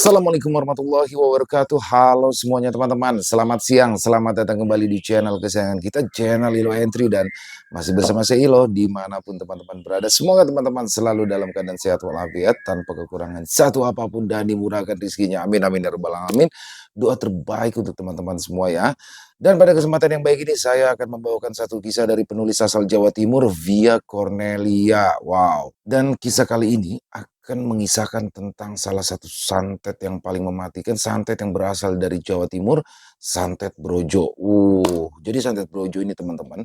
Assalamualaikum warahmatullahi wabarakatuh. Halo semuanya teman-teman, selamat siang, selamat datang kembali di channel kesayangan kita, channel Ilo Entry, dan masih bersama saya Ilo dimanapun teman-teman berada. Semoga teman-teman selalu dalam keadaan sehat walafiat, tanpa kekurangan satu apapun, dan dimurahkan rezekinya. Amin amin ya rabbal alamin. Doa terbaik untuk teman-teman semua ya. Dan pada kesempatan yang baik ini saya akan membawakan satu kisah dari penulis asal Jawa Timur, Via Cornelia. Wow. Dan kisah kali ini akan mengisahkan tentang salah satu santet yang paling mematikan, santet yang berasal dari Jawa Timur, santet brojo. Jadi santet brojo ini teman-teman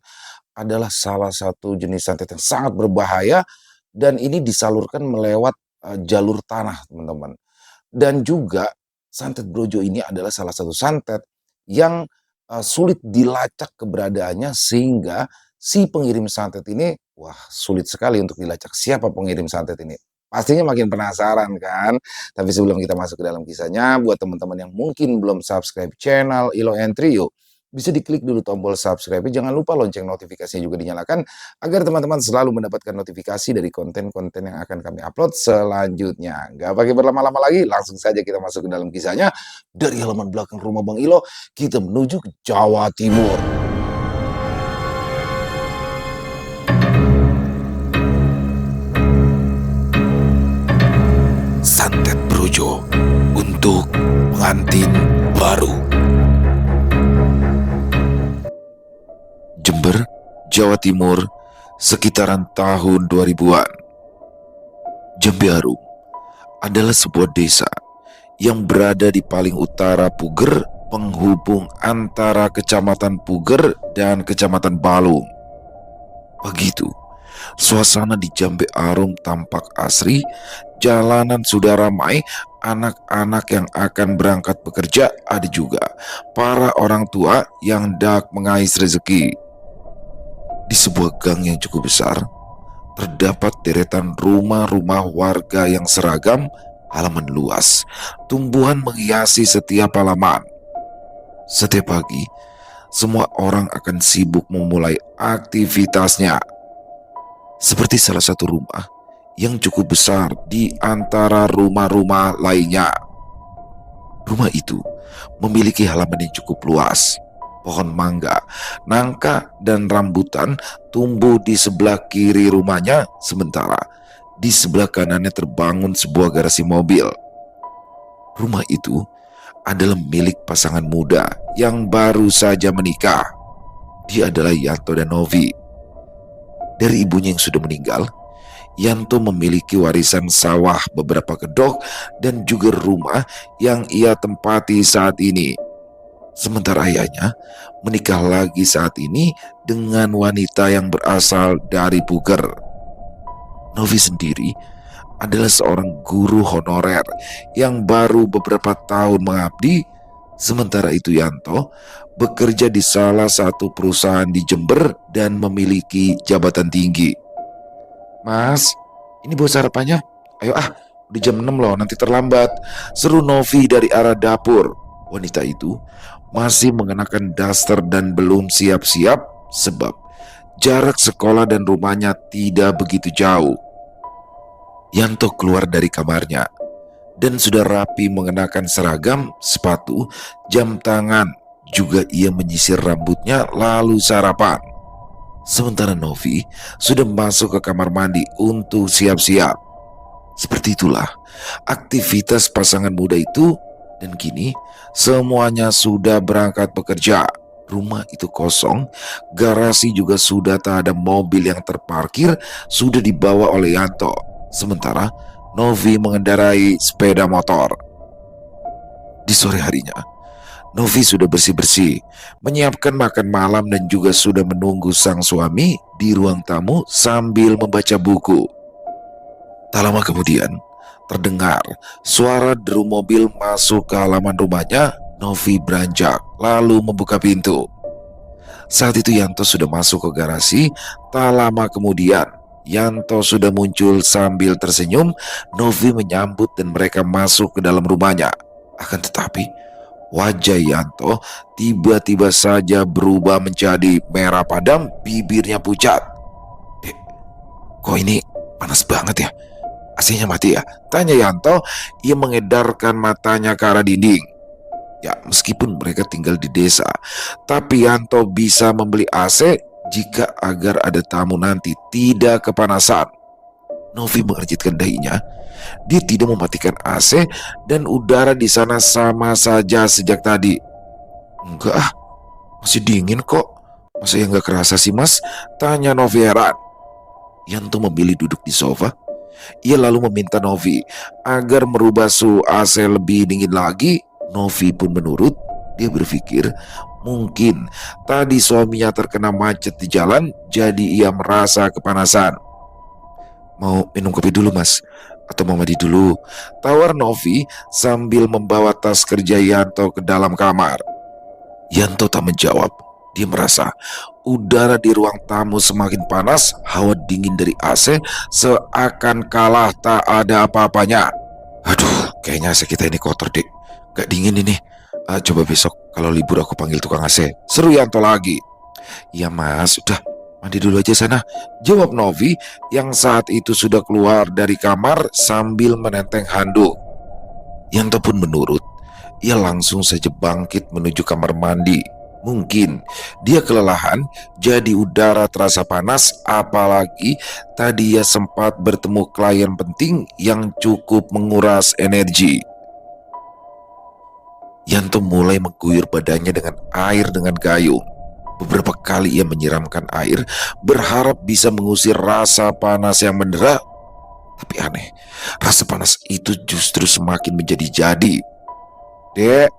adalah salah satu jenis santet yang sangat berbahaya, dan ini disalurkan melewat jalur tanah teman-teman. Dan juga santet brojo ini adalah salah satu santet yang sulit dilacak keberadaannya, sehingga si pengirim santet ini, wah, sulit sekali untuk dilacak siapa pengirim santet ini. Pastinya makin penasaran kan? Tapi sebelum kita masuk ke dalam kisahnya, buat teman-teman yang mungkin belum subscribe channel Ilo Entry, yuk bisa diklik dulu tombol subscribe. Jangan lupa lonceng notifikasinya juga dinyalakan, agar teman-teman selalu mendapatkan notifikasi dari konten-konten yang akan kami upload selanjutnya. Gak pakai berlama-lama lagi, langsung saja kita masuk ke dalam kisahnya. Dari halaman belakang rumah Bang Ilo, kita menuju ke Jawa Timur. Santet brojo untuk pengantin baru. Jember, Jawa Timur, sekitaran tahun 2000-an. Jambearum adalah sebuah desa yang berada di paling utara Puger, penghubung antara Kecamatan Puger dan Kecamatan Balung. Begitu, suasana di Jambearum tampak asri, jalanan sudah ramai, anak-anak yang akan berangkat bekerja ada juga, para orang tua yang hendak mengais rezeki. Di sebuah gang yang cukup besar, terdapat deretan rumah-rumah warga yang seragam, halaman luas, tumbuhan menghiasi setiap halaman. Setiap pagi, semua orang akan sibuk memulai aktivitasnya. Seperti salah satu rumah yang cukup besar di antara rumah-rumah lainnya. Rumah itu memiliki halaman yang cukup luas. Pohon mangga, nangka, dan rambutan tumbuh di sebelah kiri rumahnya, sementara di sebelah kanannya terbangun sebuah garasi mobil. Rumah itu adalah milik pasangan muda yang baru saja menikah. Dia adalah Yanto dan Novi. Dari ibunya yang sudah meninggal, Yanto memiliki warisan sawah, beberapa kedok, dan juga rumah yang ia tempati saat ini. Sementara ayahnya menikah lagi saat ini dengan wanita yang berasal dari Puger. Novi sendiri adalah seorang guru honorer yang baru beberapa tahun mengabdi. Sementara itu Yanto bekerja di salah satu perusahaan di Jember dan memiliki jabatan tinggi. "Mas, ini bawa sarapannya. Ayo udah jam 6 loh, nanti terlambat," seru Novi dari arah dapur. Wanita itu masih mengenakan daster dan belum siap-siap, sebab jarak sekolah dan rumahnya tidak begitu jauh. Yanto keluar dari kamarnya dan sudah rapi mengenakan seragam, sepatu, jam tangan. Juga ia menyisir rambutnya lalu sarapan. Sementara Novi sudah masuk ke kamar mandi untuk siap-siap. Seperti itulah aktivitas pasangan muda itu. Dan kini semuanya sudah berangkat bekerja. Rumah itu kosong, garasi juga sudah tak ada, mobil yang terparkir sudah dibawa oleh Yanto. Sementara Novi mengendarai sepeda motor. Di sore harinya, Novi sudah bersih-bersih, menyiapkan makan malam, dan juga sudah menunggu sang suami di ruang tamu sambil membaca buku. Tak lama kemudian, terdengar suara deru mobil masuk ke halaman rumahnya. Novi beranjak lalu membuka pintu. Saat itu Yanto sudah masuk ke garasi. Tak lama kemudian Yanto sudah muncul sambil tersenyum. Novi menyambut dan mereka masuk ke dalam rumahnya. Akan tetapi wajah Yanto tiba-tiba saja berubah menjadi merah padam, bibirnya pucat. "Dek, kok ini panas banget ya? AC-nya mati ya? Tanya Yanto. Ia mengedarkan matanya ke arah dinding. Ya, meskipun mereka tinggal di desa, tapi Yanto bisa membeli AC jika agar ada tamu nanti tidak kepanasan. Novi mengerjitkan dahinya. Dia tidak mematikan AC dan udara di sana sama saja sejak tadi. Enggak ah, masih dingin kok. Masa yang gak kerasa sih mas? Tanya Novi heran. Yanto memilih duduk di sofa. Ia lalu meminta Novi agar merubah suhu AC lebih dingin lagi. Novi pun menurut. Dia berpikir mungkin tadi suaminya terkena macet di jalan, jadi ia merasa kepanasan. Mau minum kopi dulu mas? Atau mau mandi dulu? Tawar Novi sambil membawa tas kerja Yanto ke dalam kamar. Yanto tak menjawab. Dia merasa udara di ruang tamu semakin panas, hawa dingin dari AC seakan kalah tak ada apa-apanya. Aduh, kayaknya AC kita ini kotor dek. Gak dingin ini. Coba besok kalau libur aku panggil tukang AC. Seru Yanto lagi. Ya mas, udah mandi dulu aja sana. Jawab Novi yang saat itu sudah keluar dari kamar sambil menenteng handuk. Yanto pun menurut. Ia langsung saja bangkit menuju kamar mandi. Mungkin dia kelelahan, jadi udara terasa panas, apalagi tadi ia sempat bertemu klien penting yang cukup menguras energi. Yanto mulai mengguyur badannya dengan air dengan gayung. Beberapa kali ia menyiramkan air, berharap bisa mengusir rasa panas yang mendera. Tapi aneh, rasa panas itu justru semakin menjadi-jadi. Dek,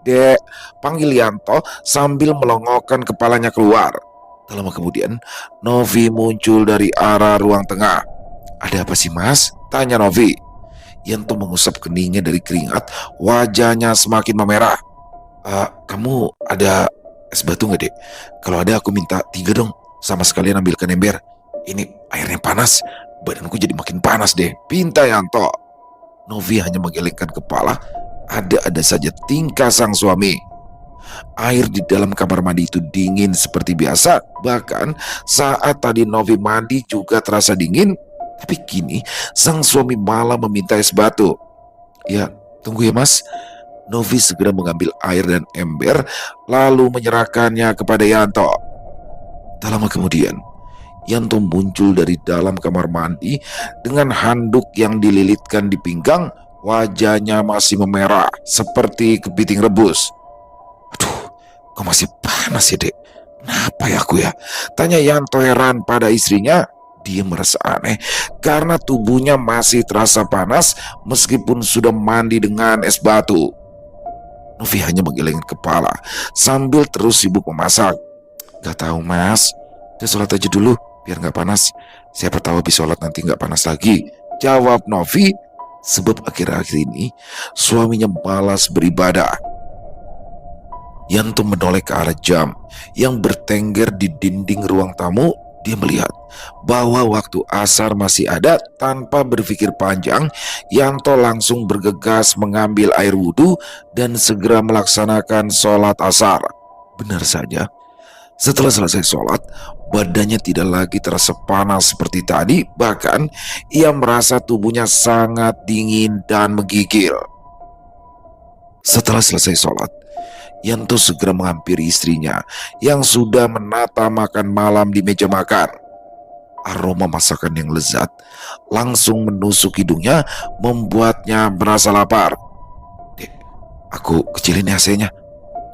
Dek, panggil Yanto sambil melongokkan kepalanya keluar. Tak lama kemudian, Novi muncul dari arah ruang tengah. Ada apa sih mas? Tanya Novi. Yanto mengusap keningnya dari keringat, wajahnya semakin memerah. Kamu ada es batu gak dek? Kalau ada aku minta 3 dong, sama sekalian ambilkan ember. Ini airnya panas, badanku jadi makin panas deh, pinta Yanto. Novi hanya menggelengkan kepala. Ada-ada saja tingkah sang suami. Air di dalam kamar mandi itu dingin seperti biasa. Bahkan saat tadi Novi mandi juga terasa dingin. Tapi kini sang suami malah meminta es batu. Ya, tunggu ya mas. Novi segera mengambil air dan ember lalu menyerahkannya kepada Yanto. Tak lama kemudian, Yanto muncul dari dalam kamar mandi dengan handuk yang dililitkan di pinggang. Wajahnya masih memerah seperti kepiting rebus. Aduh, kok masih panas ya dek? Kenapa ya aku ya? Tanya Yanto heran pada istrinya. Dia merasa aneh karena tubuhnya masih terasa panas meskipun sudah mandi dengan es batu. Novi hanya menggelengkan kepala sambil terus sibuk memasak. Gak tahu mas, udah sholat aja dulu biar gak panas. Siapa tahu habis sholat nanti gak panas lagi. Jawab Novi. Sebab akhir-akhir ini suaminya malas beribadah. Yanto menoleh ke arah jam yang bertengger di dinding ruang tamu. Dia melihat bahwa waktu asar masih ada. Tanpa berpikir panjang, Yanto langsung bergegas mengambil air wudhu dan segera melaksanakan sholat asar. Benar saja, setelah selesai sholat, badannya tidak lagi terasa panas seperti tadi. Bahkan ia merasa tubuhnya sangat dingin dan menggigil. Setelah selesai sholat, Yanto segera menghampiri istrinya yang sudah menata makan malam di meja makan. Aroma masakan yang lezat langsung menusuk hidungnya, membuatnya merasa lapar. Dek, aku kecilin AC-nya.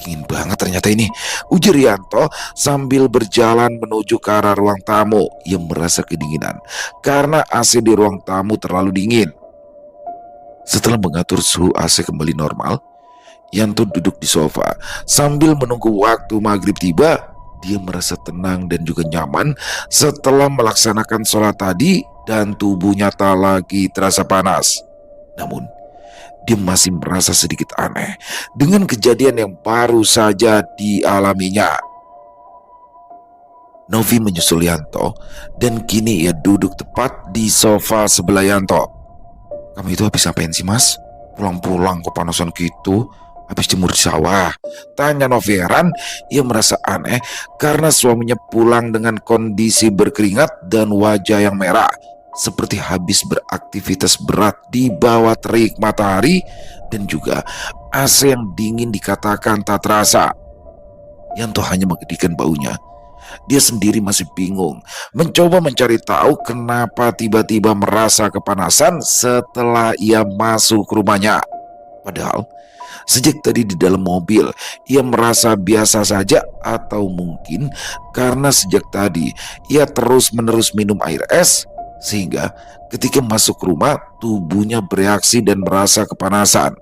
Dingin banget ternyata ini, ujar Yanto sambil berjalan menuju ke arah ruang tamu. Ia merasa kedinginan karena AC di ruang tamu terlalu dingin. Setelah mengatur suhu AC kembali normal, Yanto duduk di sofa sambil menunggu waktu maghrib tiba. Dia merasa tenang dan juga nyaman setelah melaksanakan sholat tadi dan tubuhnya tak lagi terasa panas. Namun, dia masih merasa sedikit aneh dengan kejadian yang baru saja dialaminya. Novi menyusul Yanto dan kini ia duduk tepat di sofa sebelah Yanto. Kamu itu habis ngapain sih mas? Pulang-pulang kok panasan gitu? Habis jemur di sawah? Tanya Novi heran. Ia merasa aneh karena suaminya pulang dengan kondisi berkeringat dan wajah yang merah, seperti habis beraktivitas berat di bawah terik matahari dan juga AC yang dingin dikatakan tak terasa. Yanto hanya menggedikan baunya. Dia sendiri masih bingung, mencoba mencari tahu kenapa tiba-tiba merasa kepanasan setelah ia masuk rumahnya. Padahal sejak tadi di dalam mobil ia merasa biasa saja, atau mungkin karena sejak tadi ia terus-menerus minum air es sehingga ketika masuk rumah tubuhnya bereaksi dan merasa kepanasan.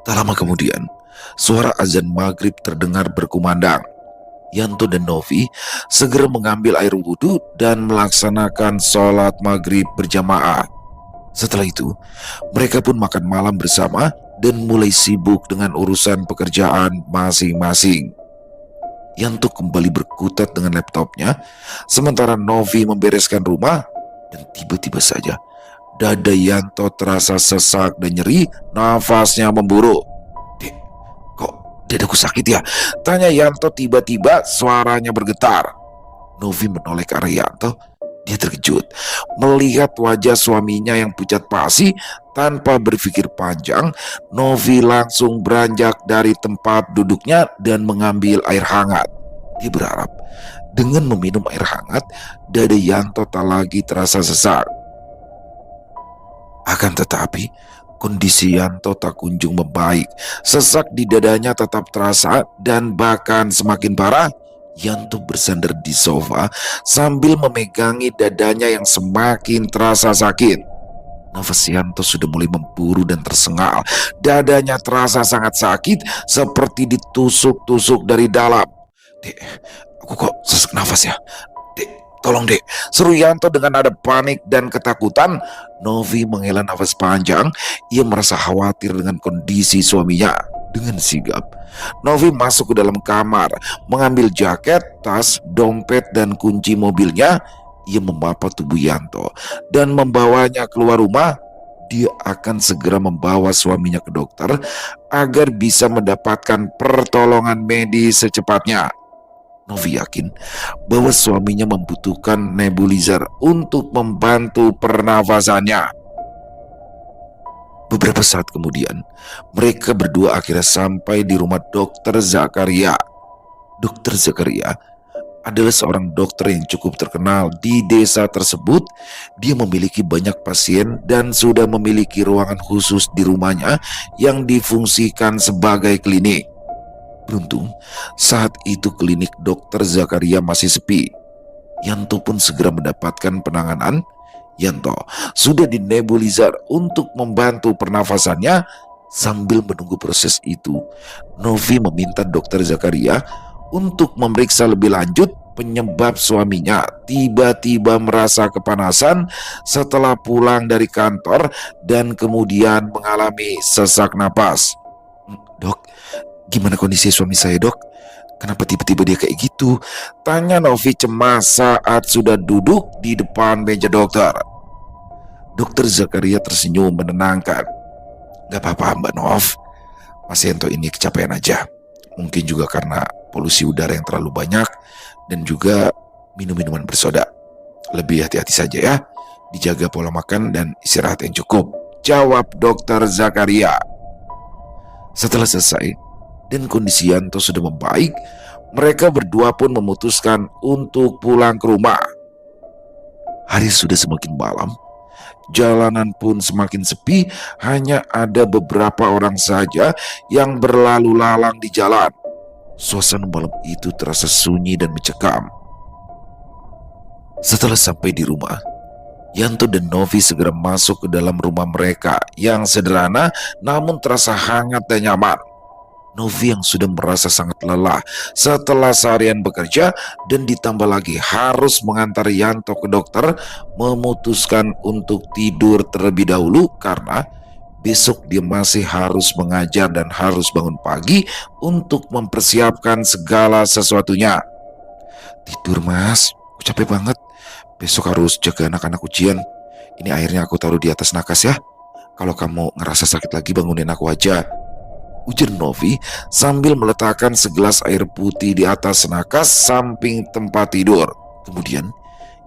Tak lama kemudian, suara azan maghrib terdengar berkumandang. Yanto dan Novi segera mengambil air wudhu dan melaksanakan sholat maghrib berjamaah. Setelah itu, mereka pun makan malam bersama dan mulai sibuk dengan urusan pekerjaan masing-masing. Yanto kembali berkutat dengan laptopnya, sementara Novi membereskan rumah, dan tiba-tiba saja dada Yanto terasa sesak dan nyeri, nafasnya memburuk. "Dek, kok dadaku sakit ya?" tanya Yanto, tiba-tiba suaranya bergetar. Novi menoleh ke arah Yanto. Dia terkejut melihat wajah suaminya yang pucat pasi. Tanpa berpikir panjang, Novi langsung beranjak dari tempat duduknya dan mengambil air hangat. Dia berharap dengan meminum air hangat, dada Yanto tak lagi terasa sesak. Akan tetapi, kondisi Yanto tak kunjung membaik. Sesak di dadanya tetap terasa dan bahkan semakin parah. Yanto bersandar di sofa sambil memegangi dadanya yang semakin terasa sakit. Nafas Yanto sudah mulai memburu dan tersengal. Dadanya terasa sangat sakit, seperti ditusuk-tusuk dari dalam. "Dek, aku kok sesak nafas ya? Dek, tolong dek," seru Yanto dengan nada panik dan ketakutan. Novi menghela nafas panjang. Ia merasa khawatir dengan kondisi suaminya. Dengan sigap, Novi masuk ke dalam kamar, mengambil jaket, tas, dompet, dan kunci mobilnya. Ia memapa tubuh Yanto dan membawanya keluar rumah. Dia akan segera membawa suaminya ke dokter agar bisa mendapatkan pertolongan medis secepatnya. Novi yakin bahwa suaminya membutuhkan nebulizer untuk membantu pernafasannya. Beberapa saat kemudian, mereka berdua akhirnya sampai di rumah Dokter Zakaria. Dokter Zakaria adalah seorang dokter yang cukup terkenal di desa tersebut. Dia memiliki banyak pasien dan sudah memiliki ruangan khusus di rumahnya yang difungsikan sebagai klinik. Beruntung, saat itu klinik Dokter Zakaria masih sepi. Yanto pun segera mendapatkan penanganan. Yanto sudah dinebulizer untuk membantu pernafasannya. Sambil menunggu proses itu, Novi meminta Dokter Zakaria untuk memeriksa lebih lanjut penyebab suaminya tiba-tiba merasa kepanasan setelah pulang dari kantor dan kemudian mengalami sesak napas. "Dok, gimana kondisi suami saya, dok? Kenapa tiba-tiba dia kayak gitu?" tanya Novi cemas saat sudah duduk di depan meja dokter. Dokter Zakaria tersenyum menenangkan. "Gak apa-apa Mbak Nov, Mas Yanto ini kecapean aja. Mungkin juga karena polusi udara yang terlalu banyak dan juga minum minuman bersoda. Lebih hati-hati saja ya, dijaga pola makan dan istirahat yang cukup," jawab Dokter Zakaria. Setelah selesai dan kondisi Yanto sudah membaik, mereka berdua pun memutuskan untuk pulang ke rumah. Hari sudah semakin malam. Jalanan pun semakin sepi, hanya ada beberapa orang saja yang berlalu lalang di jalan. Suasana malam itu terasa sunyi dan mencekam. Setelah sampai di rumah, Yanto dan Novi segera masuk ke dalam rumah mereka yang sederhana namun terasa hangat dan nyaman. Novi yang sudah merasa sangat lelah setelah seharian bekerja dan ditambah lagi harus mengantar Yanto ke dokter, memutuskan untuk tidur terlebih dahulu karena besok dia masih harus mengajar dan harus bangun pagi untuk mempersiapkan segala sesuatunya. "Tidur mas, aku capek banget. Besok harus jaga anak-anak ujian. Ini airnya aku taruh di atas nakas ya. Kalau kamu ngerasa sakit lagi bangunin aku aja," ujar Novi sambil meletakkan segelas air putih di atas nakas samping tempat tidur. Kemudian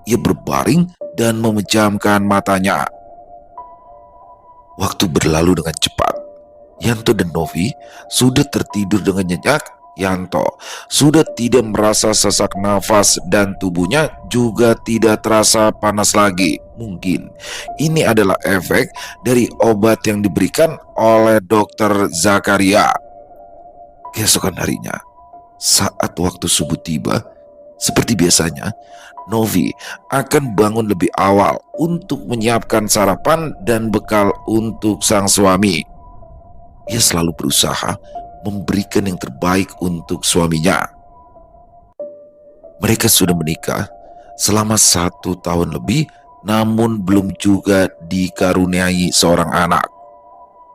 ia berbaring dan memejamkan matanya. Waktu berlalu dengan cepat. Yanto dan Novi sudah tertidur dengan nyenyak. Yanto sudah tidak merasa sesak nafas dan tubuhnya juga tidak terasa panas lagi. Mungkin ini adalah efek dari obat yang diberikan oleh dokter Zakaria. Keesokan harinya, saat waktu subuh tiba, seperti biasanya, Novi akan bangun lebih awal untuk menyiapkan sarapan dan bekal untuk sang suami. Ia selalu berusaha memberikan yang terbaik untuk suaminya. Mereka sudah menikah selama 1 tahun lebih, namun belum juga dikaruniai seorang anak.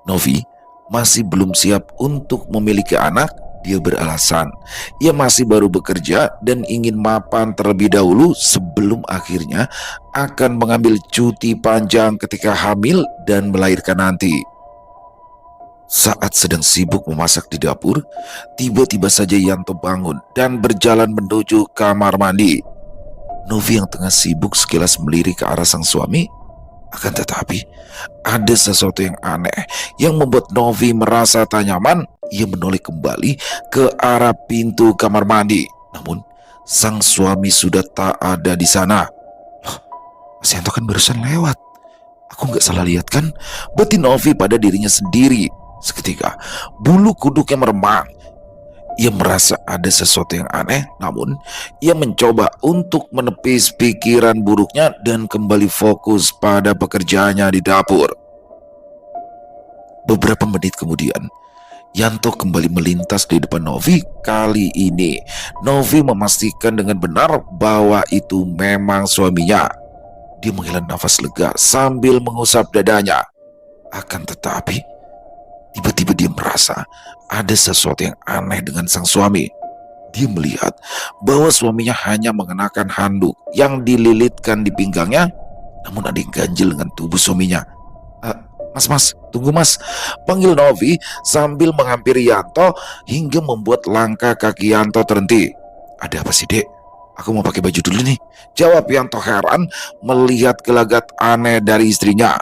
Novi masih belum siap untuk memiliki anak. Dia beralasan ia masih baru bekerja dan ingin mapan terlebih dahulu sebelum akhirnya akan mengambil cuti panjang ketika hamil dan melahirkan nanti. Saat sedang sibuk memasak di dapur, tiba-tiba saja Yanto bangun dan berjalan menuju kamar mandi. Novi yang tengah sibuk sekilas melirik ke arah sang suami. Akan tetapi, ada sesuatu yang aneh yang membuat Novi merasa tak nyaman. Ia menoleh kembali ke arah pintu kamar mandi. Namun, sang suami sudah tak ada di sana. Loh, Mas Yanto kan barusan lewat. Aku nggak salah lihat kan? Batin Novi pada dirinya sendiri. Seketika, bulu kuduknya meremang. Ia merasa ada sesuatu yang aneh, namun ia mencoba untuk menepis pikiran buruknya dan kembali fokus pada pekerjaannya di dapur. Beberapa menit kemudian, Yanto kembali melintas di depan Novi. Kali ini, Novi memastikan dengan benar bahwa itu memang suaminya. Dia menghela nafas lega sambil mengusap dadanya. Akan tetapi, tiba-tiba dia merasa ada sesuatu yang aneh dengan sang suami. Dia melihat bahwa suaminya hanya mengenakan handuk yang dililitkan di pinggangnya, namun ada yang ganjil dengan tubuh suaminya. Mas, tunggu mas, panggil Novi sambil menghampiri Yanto hingga membuat langkah kaki Yanto terhenti. Ada apa sih dek? Aku mau pakai baju dulu nih, jawab Yanto heran melihat gelagat aneh dari istrinya.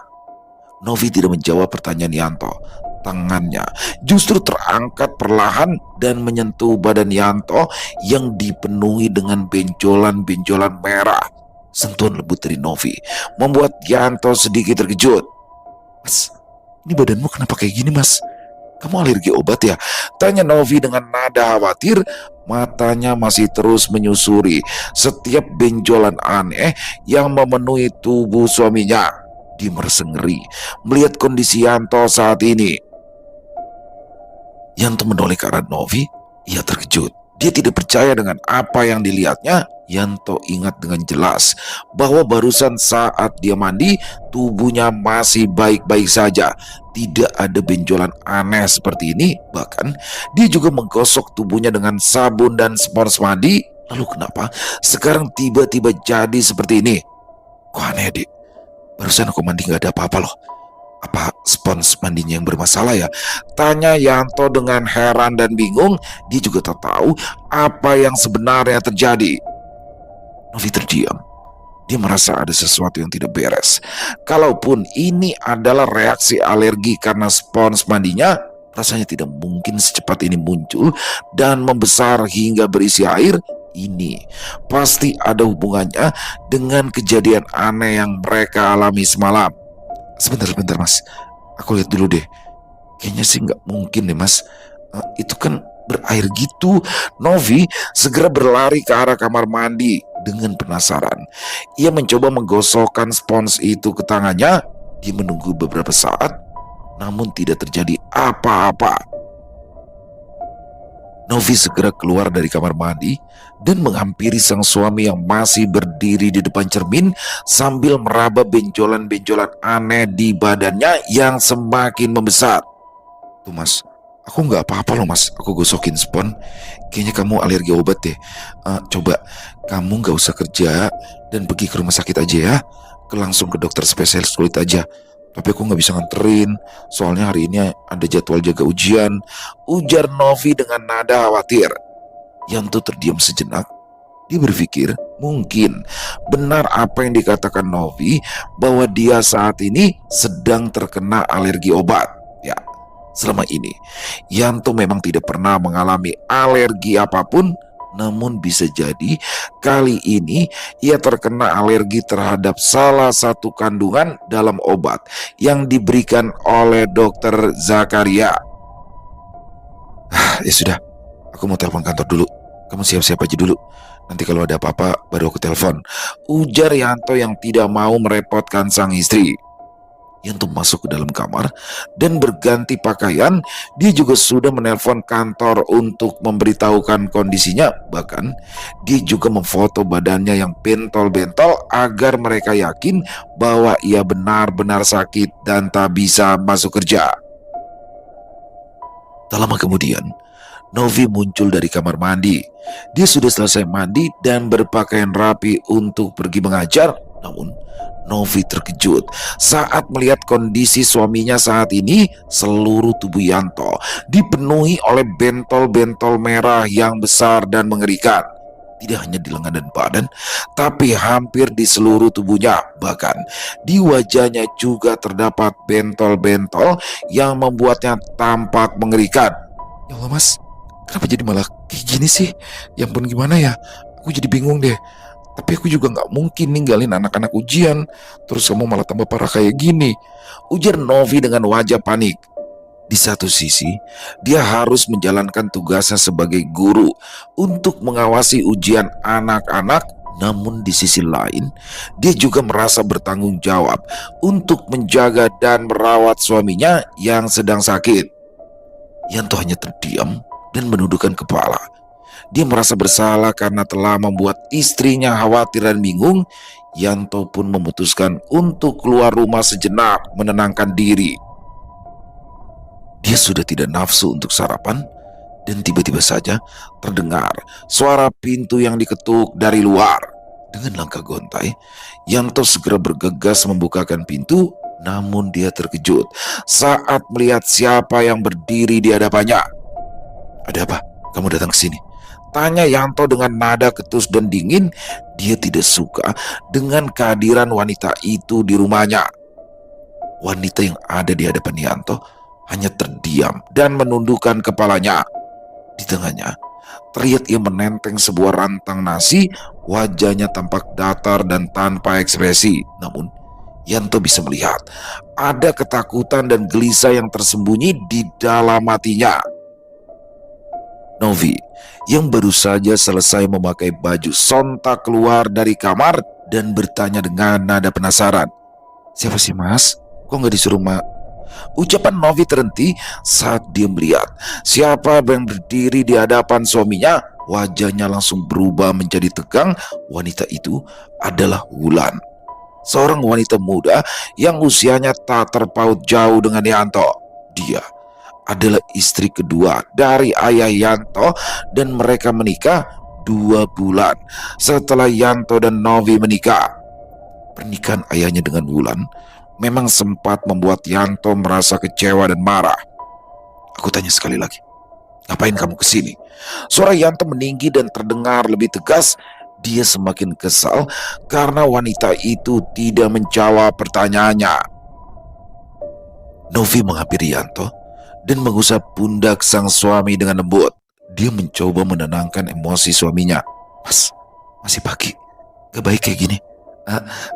Novi tidak menjawab pertanyaan Yanto. Tangannya justru terangkat perlahan dan menyentuh badan Yanto yang dipenuhi dengan benjolan-benjolan merah. Sentuhan lembut dari Novi membuat Yanto sedikit terkejut. Mas, ini badanmu kenapa kayak gini mas? Kamu alergi obat ya? Tanya Novi dengan nada khawatir. Matanya masih terus menyusuri setiap benjolan aneh yang memenuhi tubuh suaminya. Dia merasa ngeri melihat kondisi Yanto saat ini. Yanto menoleh ke arah Novi. Ia terkejut. Dia tidak percaya dengan apa yang dilihatnya. Yanto ingat dengan jelas bahwa barusan saat dia mandi, tubuhnya masih baik-baik saja. Tidak ada benjolan aneh seperti ini. Bahkan dia juga menggosok tubuhnya dengan sabun dan spons mandi. Lalu kenapa sekarang tiba-tiba jadi seperti ini? Kok aneh dek? Barusan aku mandi gak ada apa-apa loh. Apa spons mandinya yang bermasalah ya? Tanya Yanto dengan heran dan bingung. Dia juga tak tahu apa yang sebenarnya terjadi. Novi terdiam. Dia merasa ada sesuatu yang tidak beres. Kalaupun ini adalah reaksi alergi karena spons mandinya, rasanya tidak mungkin secepat ini muncul dan membesar hingga berisi air. Ini pasti ada hubungannya dengan kejadian aneh yang mereka alami semalam. Sebentar mas, aku lihat dulu deh. Kayaknya sih nggak mungkin deh mas. Itu kan berair gitu. Novi segera berlari ke arah kamar mandi dengan penasaran. Ia mencoba menggosokkan spons itu ke tangannya. Dia menunggu beberapa saat, namun tidak terjadi apa-apa. Novi segera keluar dari kamar mandi dan menghampiri sang suami yang masih berdiri di depan cermin sambil meraba benjolan-benjolan aneh di badannya yang semakin membesar. Tuh mas, aku nggak apa-apa loh mas, aku gosokin spons. Kayaknya kamu alergi obat deh. Coba kamu nggak usah kerja dan pergi ke rumah sakit aja ya. Langsung ke dokter spesialis kulit aja. Tapi aku gak bisa nganterin, soalnya hari ini ada jadwal jaga ujian, ujar Novi dengan nada khawatir. Yanto terdiam sejenak. Dia berpikir mungkin benar apa yang dikatakan Novi bahwa dia saat ini sedang terkena alergi obat. Ya, selama ini Yanto memang tidak pernah mengalami alergi apapun, namun bisa jadi kali ini ia terkena alergi terhadap salah satu kandungan dalam obat yang diberikan oleh dokter Zakaria. Ya sudah, aku mau telepon kantor dulu. Kamu siap-siap aja dulu. Nanti kalau ada apa-apa baru aku telepon, ujar Yanto yang tidak mau merepotkan sang istri. Yanto masuk ke dalam kamar dan berganti pakaian. Dia juga sudah menelpon kantor untuk memberitahukan kondisinya. Bahkan dia juga memfoto badannya yang bentol-bentol agar mereka yakin bahwa ia benar-benar sakit dan tak bisa masuk kerja. Tak lama kemudian, Novi muncul dari kamar mandi. Dia sudah selesai mandi dan berpakaian rapi untuk pergi mengajar. Namun, Novi terkejut saat melihat kondisi suaminya saat ini. Seluruh tubuh Yanto dipenuhi oleh bentol-bentol merah yang besar dan mengerikan. Tidak hanya di lengan dan badan, tapi hampir di seluruh tubuhnya. Bahkan di wajahnya juga terdapat bentol-bentol yang membuatnya tampak mengerikan. Ya Allah mas, kenapa jadi malah kayak gini sih? Ya ampun, gimana ya? Aku jadi bingung deh. Tapi aku juga gak mungkin ninggalin anak-anak ujian, terus kamu malah tambah parah kayak gini, ujar Novi dengan wajah panik. Di satu sisi, dia harus menjalankan tugasnya sebagai guru untuk mengawasi ujian anak-anak. Namun di sisi lain, dia juga merasa bertanggung jawab untuk menjaga dan merawat suaminya yang sedang sakit. Yanto hanya terdiam dan menundukkan kepala. Dia merasa bersalah karena telah membuat istrinya khawatir dan bingung. Yanto pun memutuskan untuk keluar rumah sejenak menenangkan diri. Dia sudah tidak nafsu untuk sarapan dan tiba-tiba saja terdengar suara pintu yang diketuk dari luar. Dengan langkah gontai, Yanto segera bergegas membukakan pintu. Namun dia terkejut saat melihat siapa yang berdiri di hadapannya. Ada apa? Kamu datang ke sini? Tanya Yanto dengan nada ketus dan dingin. Dia tidak suka dengan kehadiran wanita itu di rumahnya. Wanita yang ada di hadapan Yanto hanya terdiam dan menundukkan kepalanya. Di tengahnya, terlihat ia menenteng sebuah rantang nasi. Wajahnya tampak datar dan tanpa ekspresi. Namun, Yanto bisa melihat ada ketakutan dan gelisah yang tersembunyi di dalam hatinya. Novi, yang baru saja selesai memakai baju, sontak keluar dari kamar dan bertanya dengan nada penasaran. Siapa sih mas? Kok gak disuruh Ucapan Novi terhenti saat dia melihat siapa yang berdiri di hadapan suaminya. Wajahnya langsung berubah menjadi tegang. Wanita itu adalah Wulan, seorang wanita muda yang usianya tak terpaut jauh dengan Yanto. Dia adalah istri kedua dari ayah Yanto dan mereka menikah 2 bulan setelah Yanto dan Novi menikah. Pernikahan ayahnya dengan Wulan memang sempat membuat Yanto merasa kecewa dan marah. Aku tanya sekali lagi, ngapain kamu kesini? Suara Yanto meninggi dan terdengar lebih tegas. Dia semakin kesal karena wanita itu tidak menjawab pertanyaannya. Novi menghampiri Yanto dan mengusap pundak sang suami dengan lembut. Dia mencoba menenangkan emosi suaminya. Mas, masih pagi, gak baik kayak gini.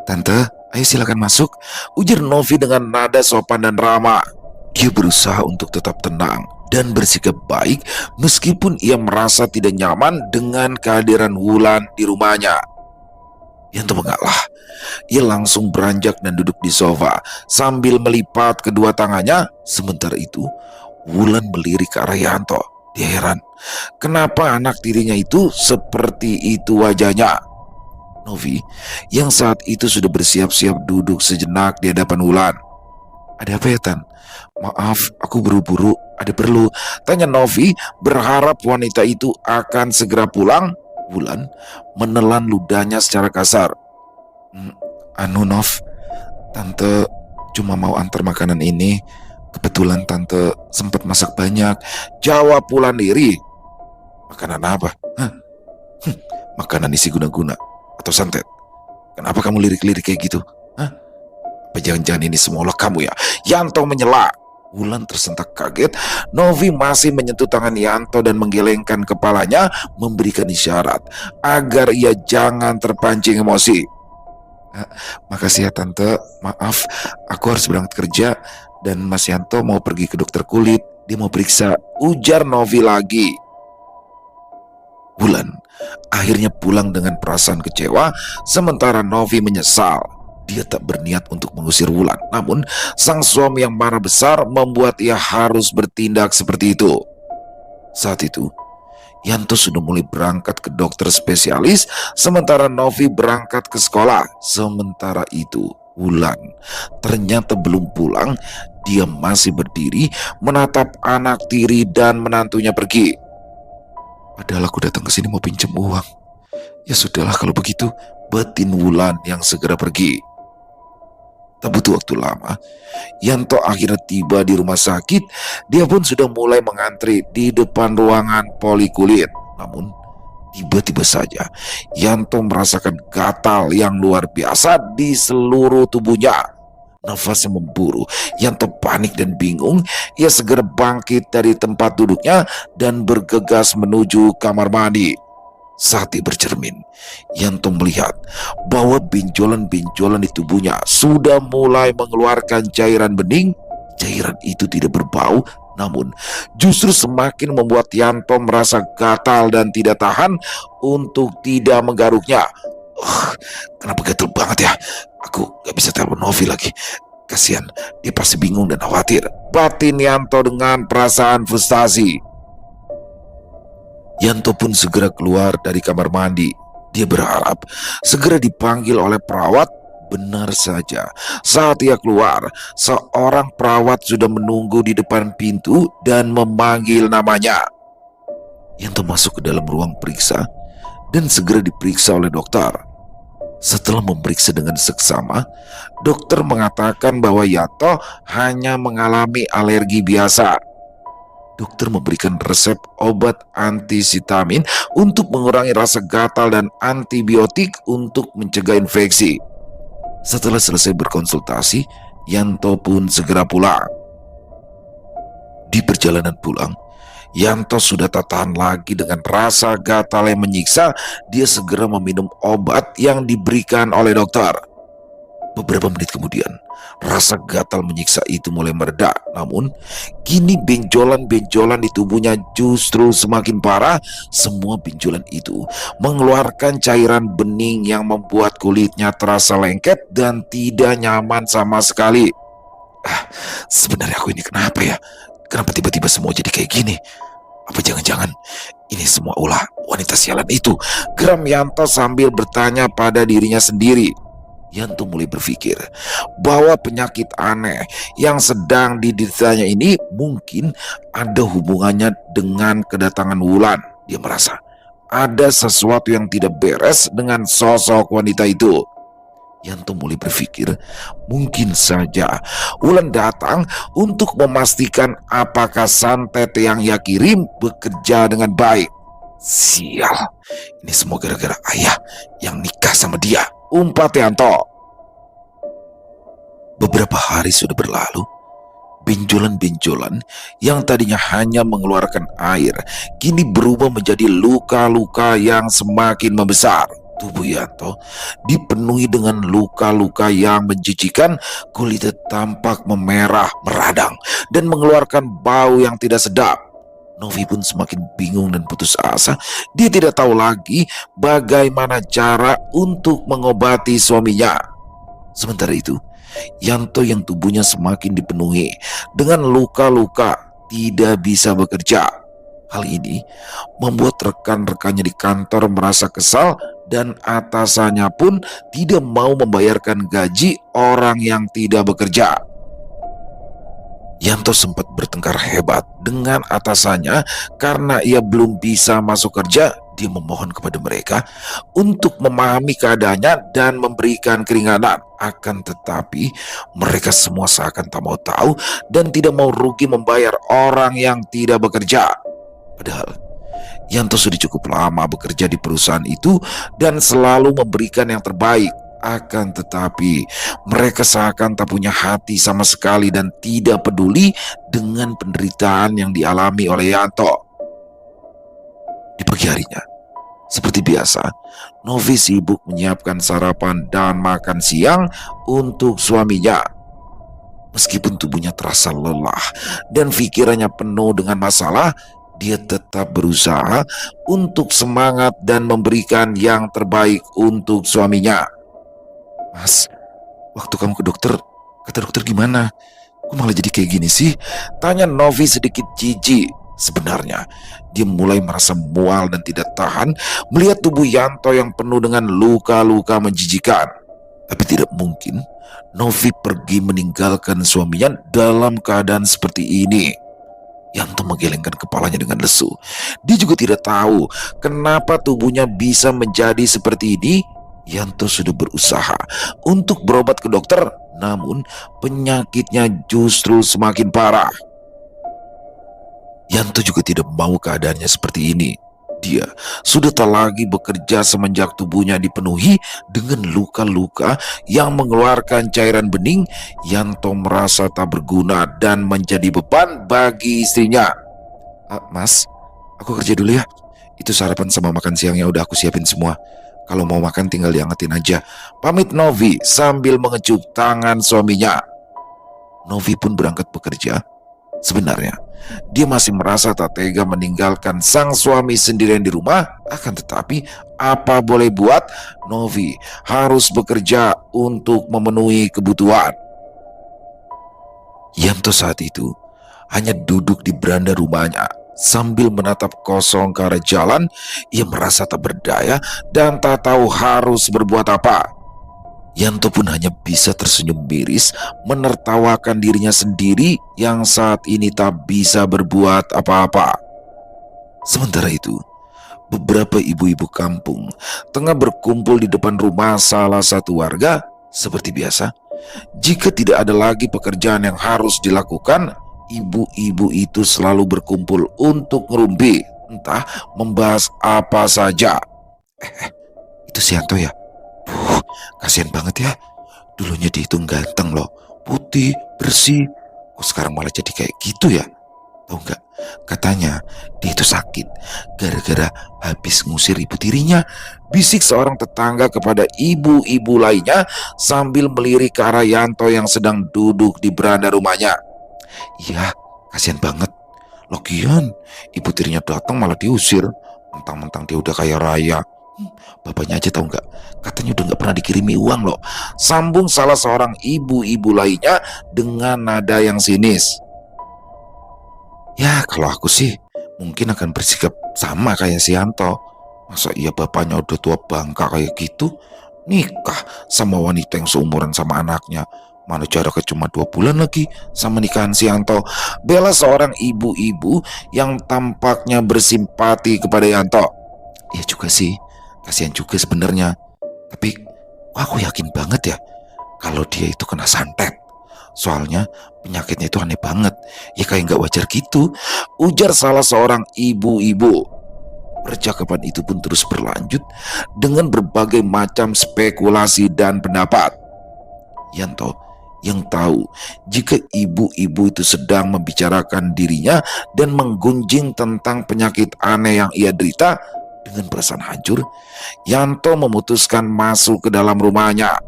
Tante, ayo silakan masuk, ujar Novi dengan nada sopan dan ramah. Dia berusaha untuk tetap tenang dan bersikap baik meskipun ia merasa tidak nyaman dengan kehadiran Wulan di rumahnya. Yanto mengalah. Ia langsung beranjak dan duduk di sofa sambil melipat kedua tangannya. Sementara itu, Wulan melirik ke arah Yanto. Dia heran, kenapa anak tirinya itu seperti itu wajahnya. Novi, yang saat itu sudah bersiap-siap duduk sejenak di hadapan Wulan. Ada apa ya Tan? Maaf, aku buru-buru, ada perlu? Tanya Novi berharap wanita itu akan segera pulang. Wulan menelan ludahnya secara kasar. Nov, Tante cuma mau antar makanan ini. Kebetulan Tante sempat masak banyak, jawab Wulan diri. Makanan apa? Makanan isi guna-guna atau santet? Kenapa kamu lirik-lirik kayak gitu? Hah? Apa jangan-jangan ini semua ulah kamu ya? Yanto menyela. Wulan tersentak kaget. Novi masih menyentuh tangan Yanto dan menggelengkan kepalanya, memberikan isyarat agar ia jangan terpancing emosi. Makasih ya tante, maaf aku harus berangkat kerja dan Mas Yanto mau pergi ke dokter kulit, dia mau periksa, ujar Novi lagi. Wulan akhirnya pulang dengan perasaan kecewa, sementara Novi menyesal. Dia tak berniat untuk mengusir Wulan, namun sang suami yang marah besar membuat ia harus bertindak seperti itu. Saat itu, Yanto sudah mulai berangkat ke dokter spesialis, sementara Novi berangkat ke sekolah. Sementara itu, Wulan ternyata belum pulang. Dia masih berdiri menatap anak tiri dan menantunya pergi. Padahal aku datang ke sini mau pinjam uang. Ya sudahlah kalau begitu, batin Wulan yang segera pergi. Tak butuh waktu lama, Yanto akhirnya tiba di rumah sakit. Dia pun sudah mulai mengantri di depan ruangan poli kulit. Namun, tiba-tiba saja Yanto merasakan gatal yang luar biasa di seluruh tubuhnya. Nafasnya memburu. Yanto panik dan bingung. Ia segera bangkit dari tempat duduknya dan bergegas menuju kamar mandi. Saat dia bercermin, Yanto melihat bahwa benjolan-benjolan di tubuhnya sudah mulai mengeluarkan cairan bening. Cairan itu tidak berbau, namun justru semakin membuat Yanto merasa gatal dan tidak tahan untuk tidak menggaruknya. Kenapa gatal banget ya? Aku gak bisa telepon Novi lagi. Kasihan, dia pasti bingung dan khawatir, batin Yanto dengan perasaan frustasi. Yanto pun segera keluar dari kamar mandi. Dia berharap segera dipanggil oleh perawat. Benar saja, saat ia keluar, seorang perawat sudah menunggu di depan pintu dan memanggil namanya. Yanto masuk ke dalam ruang periksa dan segera diperiksa oleh dokter. Setelah memeriksa dengan seksama, dokter mengatakan bahwa Yanto hanya mengalami alergi biasa. Dokter memberikan resep obat antisitamin untuk mengurangi rasa gatal dan antibiotik untuk mencegah infeksi. Setelah selesai berkonsultasi, Yanto pun segera pulang. Di perjalanan pulang, Yanto sudah tak tahan lagi dengan rasa gatal yang menyiksa. Dia segera meminum obat yang diberikan oleh dokter. Beberapa menit kemudian, rasa gatal menyiksa itu mulai mereda. Namun, kini benjolan-benjolan di tubuhnya justru semakin parah. Semua benjolan itu mengeluarkan cairan bening yang membuat kulitnya terasa lengket dan tidak nyaman sama sekali. Sebenarnya aku ini kenapa ya? Kenapa tiba-tiba semua jadi kayak gini? Apa jangan-jangan ini semua ulah wanita sialan itu? Geram Yanto sambil bertanya pada dirinya sendiri. Yanto mulai berpikir bahwa penyakit aneh yang sedang dideritanya ini mungkin ada hubungannya dengan kedatangan Wulan. Dia merasa ada sesuatu yang tidak beres dengan sosok wanita itu. Yanto mulai berpikir mungkin saja Wulan datang untuk memastikan apakah santet yang ia kirim bekerja dengan baik. Sial, ini semua gara-gara ayah yang nikah sama dia, umpat Yanto. Beberapa hari sudah berlalu. Benjolan-benjolan yang tadinya hanya mengeluarkan air kini berubah menjadi luka-luka yang semakin membesar. Tubuh Yanto dipenuhi dengan luka-luka yang menjijikan. Kulitnya tampak memerah, meradang, dan mengeluarkan bau yang tidak sedap. Novi pun semakin bingung dan putus asa. Dia tidak tahu lagi bagaimana cara untuk mengobati suaminya. Sementara itu, Yanto yang tubuhnya semakin dipenuhi dengan luka-luka tidak bisa bekerja. Hal ini membuat rekan-rekannya di kantor merasa kesal dan atasannya pun tidak mau membayarkan gaji orang yang tidak bekerja. Yanto sempat bertengkar hebat dengan atasannya karena ia belum bisa masuk kerja. Dia memohon kepada mereka untuk memahami keadaannya dan memberikan keringanan. Akan tetapi mereka semua seakan tak mau tahu dan tidak mau rugi membayar orang yang tidak bekerja. Padahal Yanto sudah cukup lama bekerja di perusahaan itu dan selalu memberikan yang terbaik. Akan tetapi mereka seakan tak punya hati sama sekali dan tidak peduli dengan penderitaan yang dialami oleh Yanto. Di pagi harinya, seperti biasa, Novi sibuk menyiapkan sarapan dan makan siang untuk suaminya. Meskipun tubuhnya terasa lelah dan pikirannya penuh dengan masalah, dia tetap berusaha untuk semangat dan memberikan yang terbaik untuk suaminya. Mas, waktu kamu ke dokter, kata dokter gimana? Kok malah jadi kayak gini sih? Tanya Novi sedikit jijik. Sebenarnya, dia mulai merasa mual dan tidak tahan melihat tubuh Yanto yang penuh dengan luka-luka menjijikan. Tapi tidak mungkin Novi pergi meninggalkan suaminya dalam keadaan seperti ini. Yanto menggelengkan kepalanya dengan lesu. Dia juga tidak tahu kenapa tubuhnya bisa menjadi seperti ini. Yanto sudah berusaha untuk berobat ke dokter, namun penyakitnya justru semakin parah. Yanto juga tidak mau keadaannya seperti ini. Dia sudah tak lagi bekerja semenjak tubuhnya dipenuhi dengan luka-luka yang mengeluarkan cairan bening. Yanto merasa tak berguna dan menjadi beban bagi istrinya. Mas, aku kerja dulu ya. Itu sarapan sama makan siangnya udah aku siapin semua. Kalau mau makan tinggal diangetin aja. Pamit Novi sambil mengecup tangan suaminya. Novi pun berangkat bekerja. Sebenarnya, dia masih merasa tak tega meninggalkan sang suami sendirian di rumah. Akan tetapi, apa boleh buat, Novi harus bekerja untuk memenuhi kebutuhan. Yanto saat itu hanya duduk di beranda rumahnya sambil menatap kosong ke arah jalan. Ia merasa tak berdaya dan tak tahu harus berbuat apa. Yanto pun hanya bisa tersenyum miris menertawakan dirinya sendiri yang saat ini tak bisa berbuat apa-apa. Sementara itu, beberapa ibu-ibu kampung tengah berkumpul di depan rumah salah satu warga. Seperti biasa, jika tidak ada lagi pekerjaan yang harus dilakukan, ibu-ibu itu selalu berkumpul untuk ngerumpi, entah membahas apa saja. Itu si Yanto ya? Kasihan banget ya. Dulunya dia itu ganteng loh, putih, bersih. Kok sekarang malah jadi kayak gitu ya? Tahu nggak? Katanya dia itu sakit gara-gara habis ngusir ibu tirinya. Bisik seorang tetangga kepada ibu-ibu lainnya sambil melirik ke arah Yanto yang sedang duduk di beranda rumahnya. Iya, kasihan banget. Lagian ibu tirinya datang malah diusir. Mentang-mentang dia udah kaya raya. Bapaknya aja tahu nggak, katanya udah nggak pernah dikirimi uang loh. Sambung salah seorang ibu-ibu lainnya dengan nada yang sinis. Ya kalau aku sih mungkin akan bersikap sama kayak si Yanto. Masa iya bapaknya udah tua bangka kayak gitu, nikah sama wanita yang seumuran sama anaknya. Mana jaraknya cuma 2 bulan lagi sama nikahan si Yanto. Bela seorang ibu-ibu yang tampaknya bersimpati kepada Yanto. Iya juga sih, kasihan juga sebenarnya. Tapi aku yakin banget ya kalau dia itu kena santet. Soalnya penyakitnya itu aneh banget. Ya kayak gak wajar gitu, ujar salah seorang ibu-ibu. Percakapan itu pun terus berlanjut dengan berbagai macam spekulasi dan pendapat. Yanto yang tahu jika ibu-ibu itu sedang membicarakan dirinya dan menggunjing tentang penyakit aneh yang ia derita. Dengan perasaan hancur, Yanto memutuskan masuk ke dalam rumahnya.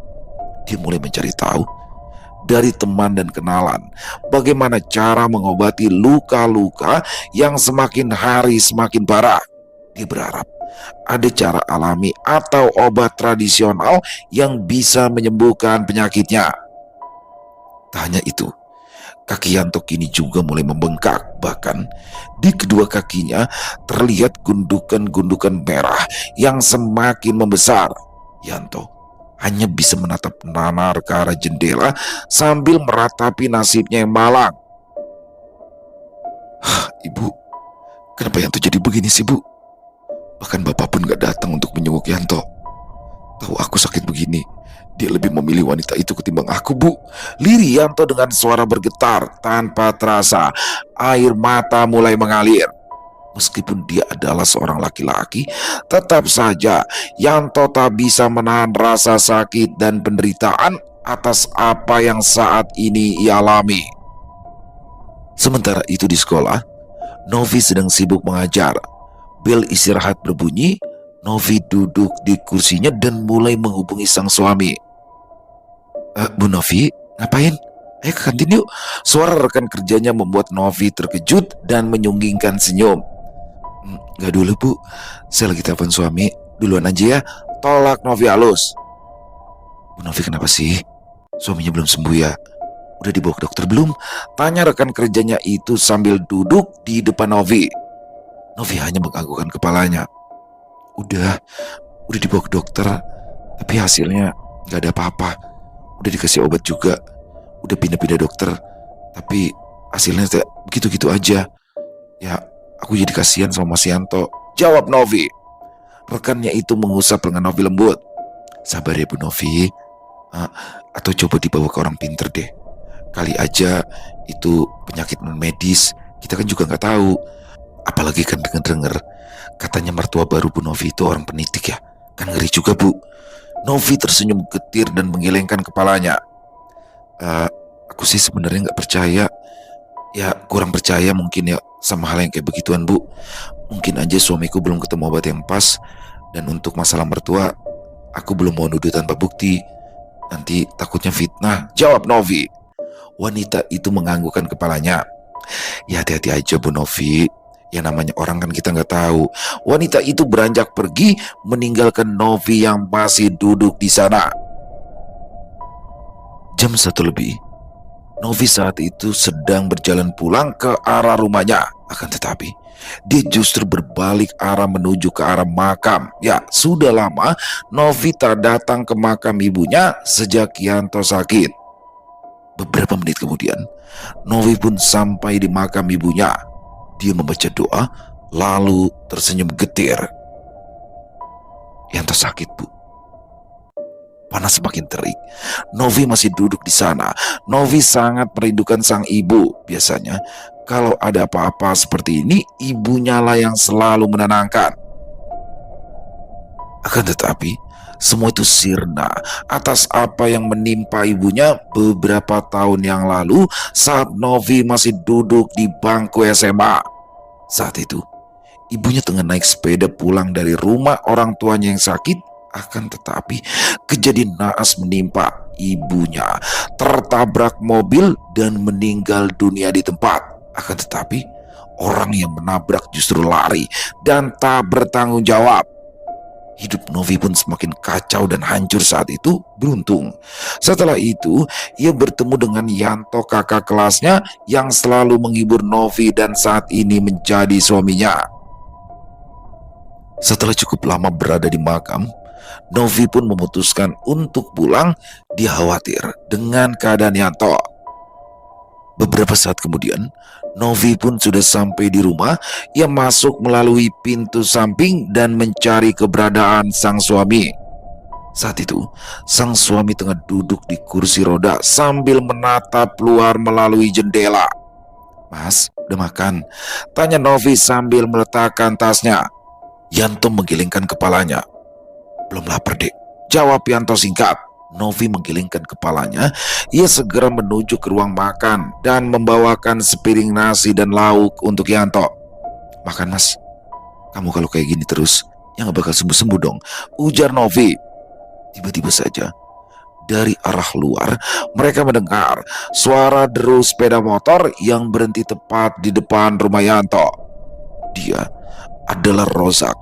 Dia mulai mencari tahu dari teman dan kenalan bagaimana cara mengobati luka-luka yang semakin hari semakin parah. Dia berharap ada cara alami atau obat tradisional yang bisa menyembuhkan penyakitnya. Tak hanya itu, kaki Yanto kini juga mulai membengkak. Bahkan di kedua kakinya terlihat gundukan-gundukan merah yang semakin membesar. Yanto hanya bisa menatap nanar ke arah jendela sambil meratapi nasibnya yang malang. Ibu, kenapa Yanto jadi begini sih, Bu? Bahkan bapak pun gak datang untuk menjenguk Yanto. Tahu aku sakit begini, dia lebih memilih wanita itu ketimbang aku, Bu. Lirih Yanto dengan suara bergetar. Tanpa terasa, air mata mulai mengalir. Meskipun dia adalah seorang laki-laki, tetap saja Yanto tak bisa menahan rasa sakit dan penderitaan atas apa yang saat ini ia alami. Sementara itu di sekolah, Novi sedang sibuk mengajar. Bel istirahat berbunyi, Novi duduk di kursinya dan mulai menghubungi sang suami. Bu Novi, ngapain? Ayo ke kantin yuk. Suara rekan kerjanya membuat Novi terkejut dan menyunggingkan senyum. Gak dulu bu, saya lagi telepon suami. Duluan aja ya, tolak Novi halus. Bu Novi kenapa sih? Suaminya belum sembuh ya? Udah dibawa ke dokter belum? Tanya rekan kerjanya itu sambil duduk di depan Novi. Novi hanya menganggukkan kepalanya. Udah dibawa ke dokter, tapi hasilnya gak ada apa-apa. Udah dikasih obat juga, udah pindah-pindah dokter, tapi hasilnya begitu-gitu aja. Ya, aku jadi kasihan sama Mas Yanto, jawab Novi. Rekannya itu mengusap lengan Novi lembut. Sabar ya Bu Novi, atau coba dibawa ke orang pinter deh. Kali aja itu penyakit non medis, kita kan juga gak tahu. Apalagi kan denger-denger katanya mertua baru Bu Novi itu orang penitik ya. Kan ngeri juga Bu. Novi tersenyum getir dan menggelengkan kepalanya. Aku sih sebenarnya gak percaya. Ya kurang percaya mungkin ya sama hal yang kayak begituan Bu. Mungkin aja suamiku belum ketemu obat yang pas. Dan untuk masalah mertua, aku belum mau nuduh tanpa bukti. Nanti takutnya fitnah, jawab Novi. Wanita itu menganggukkan kepalanya. Ya hati-hati aja Bu Novi. Ya namanya orang kan kita nggak tahu. Wanita itu beranjak pergi meninggalkan Novi yang masih duduk di sana. Jam 1 lebih. Novi saat itu sedang berjalan pulang ke arah rumahnya. Akan tetapi dia justru berbalik arah menuju ke arah makam. Ya sudah lama Novi tak datang ke makam ibunya sejak Yanto sakit. Beberapa menit kemudian Novi pun sampai di makam ibunya. Dia membaca doa lalu tersenyum getir. Yanto sakit Bu. Panas semakin terik. Novi masih duduk di sana. Novi sangat merindukan sang ibu. Biasanya kalau ada apa-apa seperti ini, ibunya lah yang selalu menenangkan. Akan tetapi semua itu sirna atas apa yang menimpa ibunya beberapa tahun yang lalu saat Novi masih duduk di bangku SMA. Saat itu ibunya tengah naik sepeda pulang dari rumah orang tuanya yang sakit. Akan tetapi kejadian naas menimpa ibunya, tertabrak mobil dan meninggal dunia di tempat. Akan tetapi orang yang menabrak justru lari dan tak bertanggung jawab. Hidup Novi pun semakin kacau dan hancur saat itu. Beruntung setelah itu ia bertemu dengan Yanto, kakak kelasnya yang selalu menghibur Novi dan saat ini menjadi suaminya. Setelah cukup lama berada di makam, Novi pun memutuskan untuk pulang. Dia khawatir dengan keadaan Yanto. Beberapa saat kemudian Novi pun sudah sampai di rumah. Ia masuk melalui pintu samping dan mencari keberadaan sang suami. Saat itu sang suami tengah duduk di kursi roda sambil menatap keluar melalui jendela. Mas, udah makan? Tanya Novi sambil meletakkan tasnya. Yanto menggelengkan kepalanya. Belum lapar dek, jawab Yanto singkat. Novi menggelengkan kepalanya. Ia segera menuju ke ruang makan dan membawakan sepiring nasi dan lauk untuk Yanto. Makan mas, kamu kalau kayak gini terus ya gak bakal sembuh-sembuh dong, ujar Novi. Tiba-tiba saja dari arah luar mereka mendengar suara deru sepeda motor yang berhenti tepat di depan rumah Yanto. Dia adalah Rozak,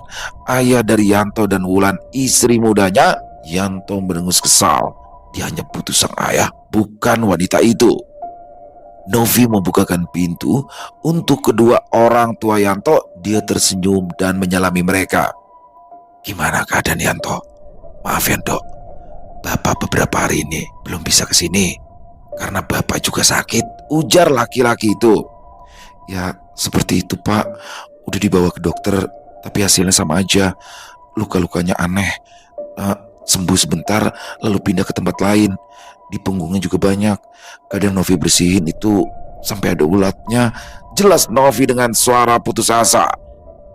ayah dari Yanto dan Wulan, istri mudanya. Yanto mendengus kesal. Dia hanya butuh sang ayah, bukan wanita itu. Novi membukakan pintu untuk kedua orang tua Yanto. Dia tersenyum dan menyalami mereka. Gimana keadaan Yanto? Maaf Yanto, Bapak beberapa hari ini belum bisa kesini karena Bapak juga sakit, ujar laki-laki itu. Ya seperti itu Pak, udah dibawa ke dokter tapi hasilnya sama aja. Luka-lukanya aneh, sembuh sebentar lalu pindah ke tempat lain. Di punggungnya juga banyak. Kadang Novi bersihin itu sampai ada ulatnya. Jelas Novi dengan suara putus asa.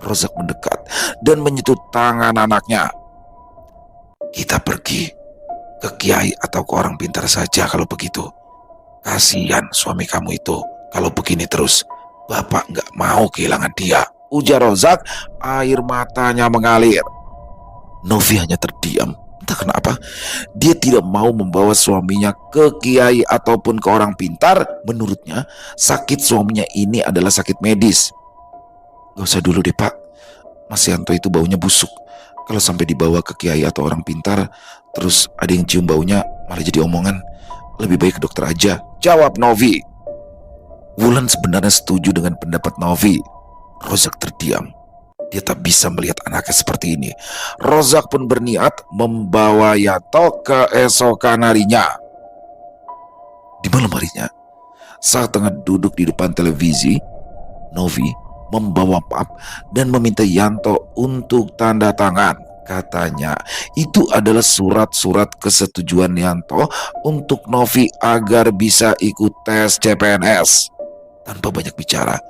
Rozak mendekat dan menyentuh tangan anaknya. Kita pergi ke kiai atau ke orang pintar saja kalau begitu. Kasihan suami kamu itu. Kalau begini terus, bapak nggak mau kehilangan dia, ujar Rozak, air matanya mengalir. Novi hanya terdiam. Entah kenapa, dia tidak mau membawa suaminya ke kiai ataupun ke orang pintar. Menurutnya, sakit suaminya ini adalah sakit medis. Gak usah dulu deh pak, Mas Yanto itu baunya busuk. Kalau sampai dibawa ke kiai atau orang pintar, terus ada yang cium baunya, malah jadi omongan. Lebih baik ke dokter aja, jawab Novi. Wulan sebenarnya setuju dengan pendapat Novi. Rozak terdiam. Dia tak bisa melihat anaknya seperti ini. Rozak pun berniat membawa Yanto keesokan harinya. Di malam harinya, saat tengah duduk di depan televisi, Novi membawa map dan meminta Yanto untuk tanda tangan. Katanya itu adalah surat-surat kesetujuan Yanto untuk Novi agar bisa ikut tes CPNS. Tanpa banyak bicara,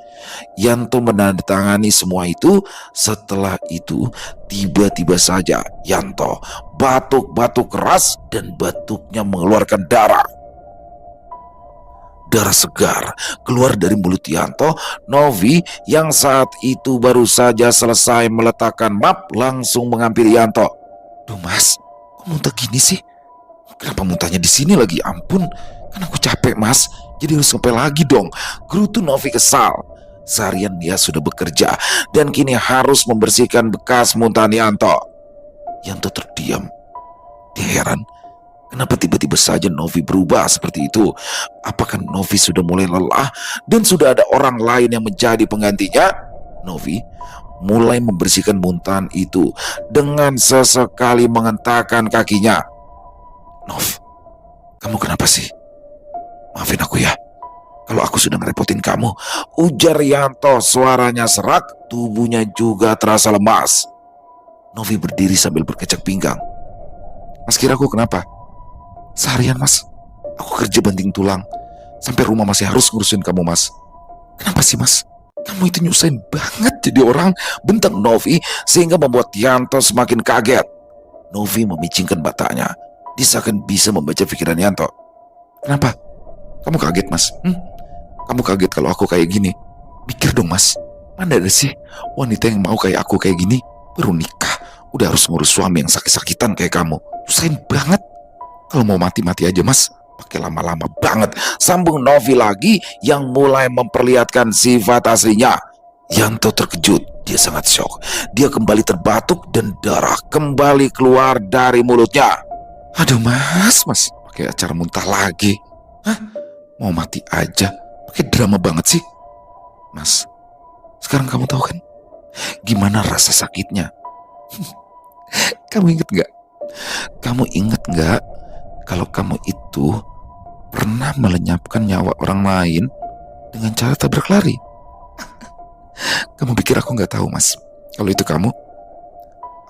Yanto menandatangani semua itu. Setelah itu, tiba-tiba saja Yanto batuk-batuk keras dan batuknya mengeluarkan darah. Darah segar keluar dari mulut Yanto. Novi yang saat itu baru saja selesai meletakkan map langsung menghampiri Yanto. Duh mas, kok muntah gini sih? Kenapa muntahnya di sini lagi? Ampun, kan aku capek mas, jadi harus ngepel lagi dong. Gerutu Novi kesal. Seharian dia sudah bekerja dan kini harus membersihkan bekas muntahan Yanto. Yanto terdiam. Dia heran, kenapa tiba-tiba saja Novi berubah seperti itu? Apakah Novi sudah mulai lelah dan sudah ada orang lain yang menjadi penggantinya? Novi mulai membersihkan muntahan itu dengan sesekali mengentakkan kakinya. Nov, kamu kenapa sih? Maafin aku ya, kalau aku sudah ngerepotin kamu, ujar Yanto. Suaranya serak, tubuhnya juga terasa lemas. Novi berdiri sambil berkecak pinggang. Mas kira aku kenapa? Seharian mas, aku kerja banting tulang, sampai rumah masih harus ngurusin kamu mas. Kenapa sih mas? Kamu itu nyusahin banget jadi orang, bentak Novi sehingga membuat Yanto semakin kaget. Novi memicingkan matanya. Dia seakan bisa membaca pikiran Yanto. Kenapa? Kamu kaget mas? Kamu kaget kalau aku kayak gini? Mikir dong mas, mana ada sih wanita yang mau kayak aku kayak gini? Baru nikah, udah harus ngurus suami yang sakit-sakitan kayak kamu. Nyusahin banget. Kalau mau mati-mati aja mas, pakai lama-lama banget, sambung Novi lagi yang mulai memperlihatkan sifat aslinya. Yanto terkejut, dia sangat syok. Dia kembali terbatuk dan darah kembali keluar dari mulutnya. Aduh mas, pakai acara muntah lagi. Hah? Mau mati aja, pakai drama banget sih. Mas, sekarang kamu tahu kan gimana rasa sakitnya? Kamu inget gak? Kamu inget gak kalau kamu itu pernah melenyapkan nyawa orang lain dengan cara tabrak lari? Kamu pikir aku gak tahu mas? Kalau itu kamu,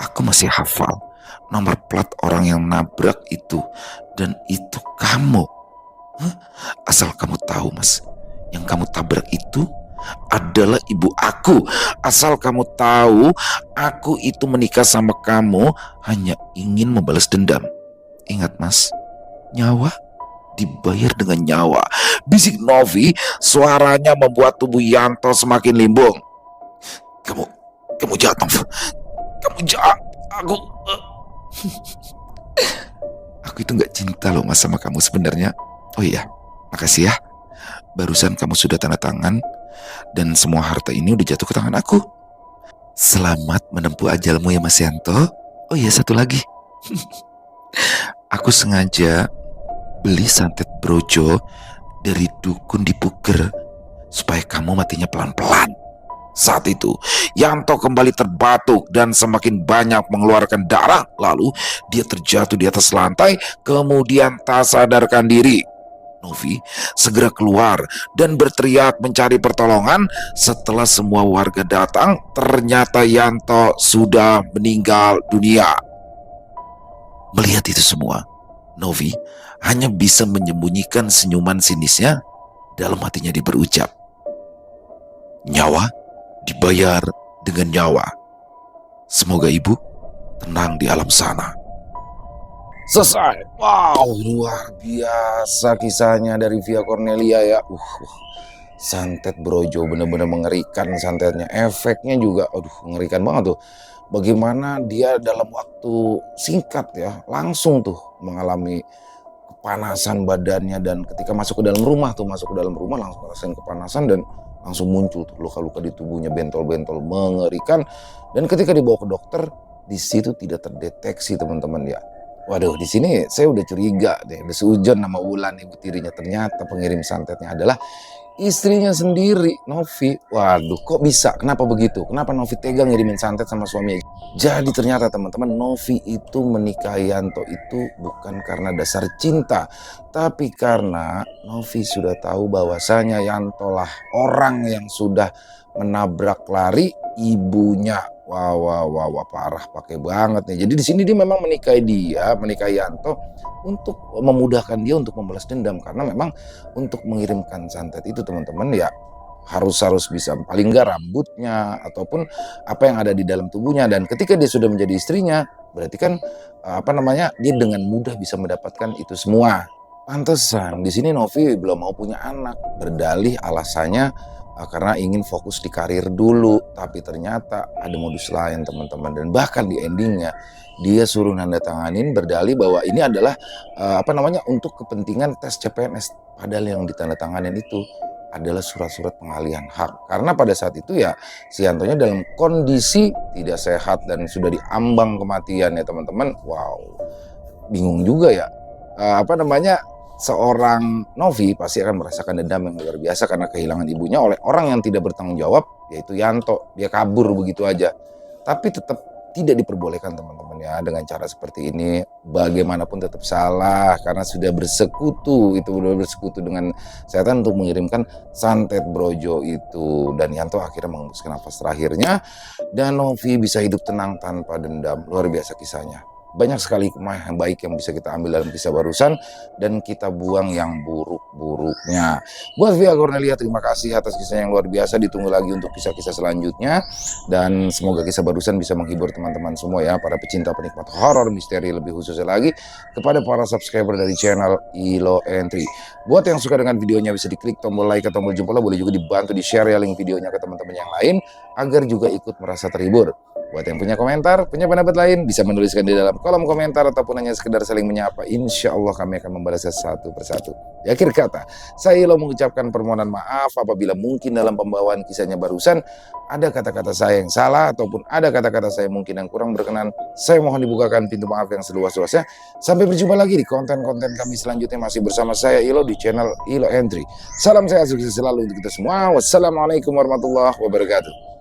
aku masih hafal nomor plat orang yang nabrak itu. Dan itu kamu. Asal kamu tahu mas, yang kamu tabrak itu adalah ibu aku. Asal kamu tahu, aku itu menikah sama kamu hanya ingin membalas dendam. Ingat mas, nyawa dibayar dengan nyawa, bisik Novi. Suaranya membuat tubuh Yanto semakin limbung. Kamu jahat Nov. Kamu jahat. Aku itu gak cinta loh mas sama kamu sebenarnya. Oh iya, makasih ya. Barusan kamu sudah tanda tangan dan semua harta ini udah jatuh ke tangan aku. Selamat menempuh ajalmu ya Mas Yanto. Oh iya, satu lagi. Aku sengaja beli santet brojo dari dukun di Puger supaya kamu matinya pelan-pelan. Saat itu, Yanto kembali terbatuk dan semakin banyak mengeluarkan darah. Lalu dia terjatuh di atas lantai, kemudian tak sadarkan diri. Novi segera keluar dan berteriak mencari pertolongan. Setelah semua warga datang, ternyata Yanto sudah meninggal dunia. Melihat itu semua, Novi hanya bisa menyembunyikan senyuman sinisnya. Dalam hatinya dia berucap, nyawa dibayar dengan nyawa. Semoga ibu tenang di alam sana. Selesai. Wow, luar biasa kisahnya dari Via Cornelia ya. Santet Brojo, bener-bener mengerikan santetnya. Efeknya juga, mengerikan banget tuh. Bagaimana dia dalam waktu singkat ya, langsung tuh mengalami kepanasan badannya, dan ketika masuk ke dalam rumah langsung ngerasain kepanasan dan langsung muncul tuh luka-luka di tubuhnya, bentol-bentol mengerikan. Dan ketika dibawa ke dokter, di situ tidak terdeteksi teman-teman ya. Waduh, di sini saya udah curiga deh, udah seujon nama Wulan ibu tirinya, ternyata pengirim santetnya adalah istrinya sendiri, Novi. Waduh, kok bisa? Kenapa begitu? Kenapa Novi tega ngirimin santet sama suaminya? Jadi ternyata teman-teman, Novi itu menikahi Yanto itu bukan karena dasar cinta, tapi karena Novi sudah tahu bahwasanya Yanto lah orang yang sudah menabrak lari ibunya. Wah, parah, pakai banget nih. Jadi di sini dia memang menikahi Yanto untuk memudahkan dia untuk membalas dendam, karena memang untuk mengirimkan santet itu teman-teman ya harus bisa paling enggak rambutnya ataupun apa yang ada di dalam tubuhnya, dan ketika dia sudah menjadi istrinya berarti kan dia dengan mudah bisa mendapatkan itu semua. Pantesan di sini Novi belum mau punya anak, berdalih alasannya karena ingin fokus di karir dulu, tapi ternyata ada modus lain teman-teman, dan bahkan di endingnya dia suruh nanda tanganin berdalih bahwa ini adalah untuk kepentingan tes CPNS, padahal yang ditandatanganin itu adalah surat-surat pengalihan hak, karena pada saat itu ya si Yantonya dalam kondisi tidak sehat dan sudah diambang kematian ya teman-teman. Wow, bingung juga ya, seorang Novi pasti akan merasakan dendam yang luar biasa karena kehilangan ibunya oleh orang yang tidak bertanggung jawab, yaitu Yanto. Dia kabur begitu aja, tapi tetap tidak diperbolehkan teman-teman ya dengan cara seperti ini. Bagaimanapun tetap salah karena sudah bersekutu, itu benar bersekutu dengan setan untuk mengirimkan santet Brojo itu, dan Yanto akhirnya mengembuskan nafas terakhirnya dan Novi bisa hidup tenang tanpa dendam. Luar biasa kisahnya. Banyak sekali hikmah yang baik yang bisa kita ambil dalam kisah barusan, dan kita buang yang buruk-buruknya. Buat Via Cornelia, terima kasih atas kisah yang luar biasa. Ditunggu lagi untuk kisah-kisah selanjutnya, dan semoga kisah barusan bisa menghibur teman-teman semua ya, para pecinta penikmat horor misteri, lebih khususnya lagi kepada para subscriber dari channel Ilo Entry. Buat yang suka dengan videonya bisa diklik tombol like atau tombol jempol, boleh juga dibantu di share ya link videonya ke teman-teman yang lain agar juga ikut merasa terhibur. Buat yang punya komentar, punya pendapat lain, bisa menuliskan di dalam kolom komentar ataupun hanya sekedar saling menyapa. Insya Allah kami akan membalasnya satu persatu. Di akhir kata, saya Ilo mengucapkan permohonan maaf apabila mungkin dalam pembawaan kisahnya barusan ada kata-kata saya yang salah ataupun ada kata-kata saya mungkin yang kurang berkenan. Saya mohon dibukakan pintu maaf yang seluas-luasnya. Sampai berjumpa lagi di konten-konten kami selanjutnya, masih bersama saya Ilo di channel Ilo Entry. Salam sehat sukses selalu untuk kita semua. Wassalamualaikum warahmatullahi wabarakatuh.